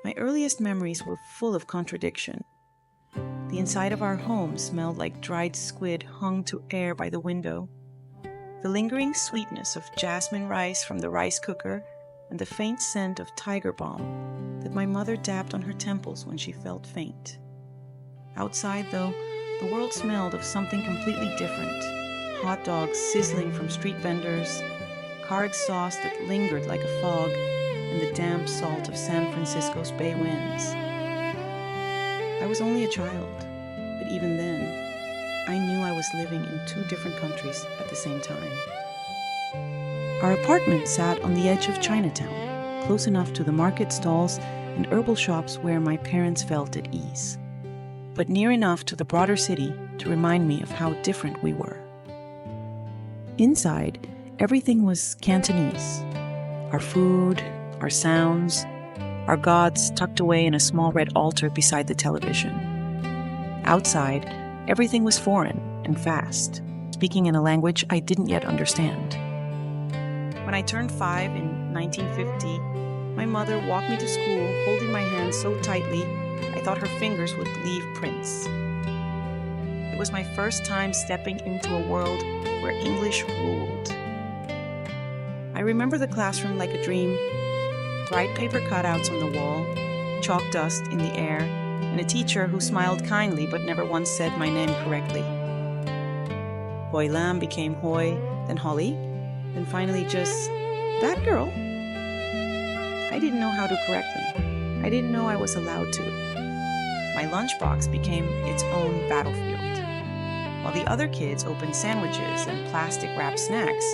My earliest memories were full of contradiction. The inside of our home smelled like dried squid hung to air by the window. The lingering sweetness of jasmine rice from the rice cooker and the faint scent of tiger balm that my mother dabbed on her temples when she felt faint. Outside, though, the world smelled of something completely different. Hot dogs sizzling from street vendors, card sauce that lingered like a fog, and the damp salt of San Francisco's bay winds. I was only a child, but even then, I knew I was living in two different countries at the same time. Our apartment sat on the edge of Chinatown, close enough to the market stalls and herbal shops where my parents felt at ease, but near enough to the broader city to remind me of how different we were. Inside, everything was Cantonese. Our food, our sounds, our gods tucked away in a small red altar beside the television. Outside, everything was foreign and fast, speaking in a language I didn't yet understand. When I turned 5 in 1950, my mother walked me to school holding my hand so tightly I thought her fingers would leave prints. It was my first time stepping into a world where English ruled. I remember the classroom like a dream. Bright paper cutouts on the wall, chalk dust in the air, and a teacher who smiled kindly but never once said my name correctly. Hoi Lam became Hoi, then Holly, then finally just, that girl. I didn't know how to correct them. I didn't know I was allowed to. My lunchbox became its own battlefield. While the other kids opened sandwiches and plastic-wrapped snacks,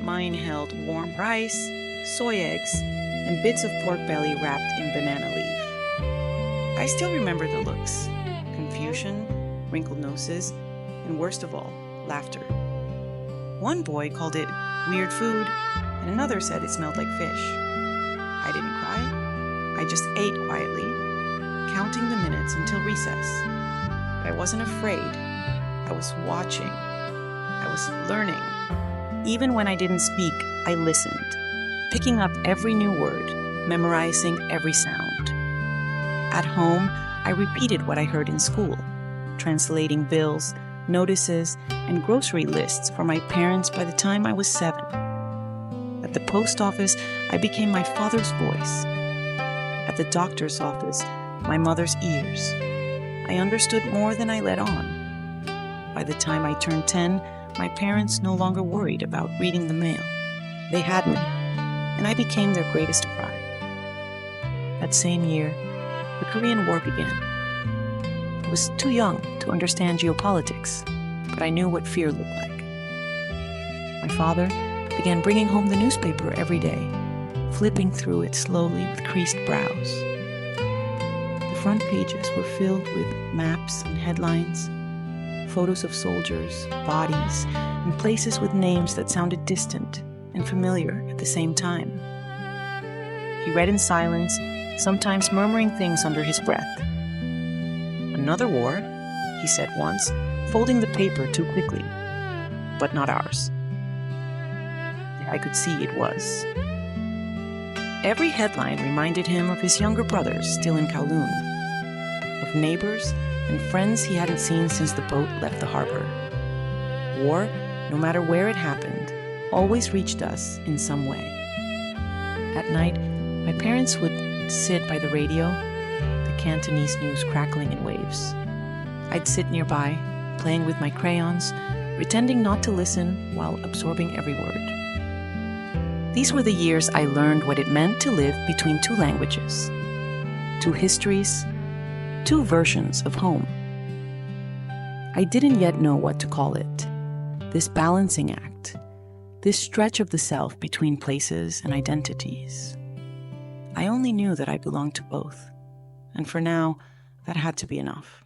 mine held warm rice, soy eggs, and bits of pork belly wrapped in banana leaf. I still remember the looks, confusion, wrinkled noses, and worst of all, laughter. One boy called it weird food, and another said it smelled like fish. I didn't cry. I just ate quietly, counting the minutes until recess. But I wasn't afraid. I was watching. I was learning. Even when I didn't speak, I listened, picking up every new word, memorizing every sound. At home, I repeated what I heard in school, translating bills, notices, and grocery lists for my parents by the time I was 7. At the post office, I became my father's voice. At the doctor's office, my mother's ears. I understood more than I let on. By the time I turned 10, my parents no longer worried about reading the mail. They had me, and I became their greatest pride. That same year, the Korean War began. I was too young to understand geopolitics, but I knew what fear looked like. My father began bringing home the newspaper every day, flipping through it slowly with creased brows. The front pages were filled with maps and headlines, photos of soldiers, bodies, and places with names that sounded distant and familiar at the same time. He read in silence, sometimes murmuring things under his breath. "Another war," he said once, folding the paper too quickly. "But not ours." I could see it was. Every headline reminded him of his younger brothers still in Kowloon, of neighbors and friends he hadn't seen since the boat left the harbor. War, no matter where it happened, always reached us in some way. At night, my parents would sit by the radio, the Cantonese news crackling in waves. I'd sit nearby, playing with my crayons, pretending not to listen while absorbing every word. These were the years I learned what it meant to live between two languages, two histories, two versions of home. I didn't yet know what to call it, this balancing act, this stretch of the self between places and identities. I only knew that I belonged to both, and for now, that had to be enough.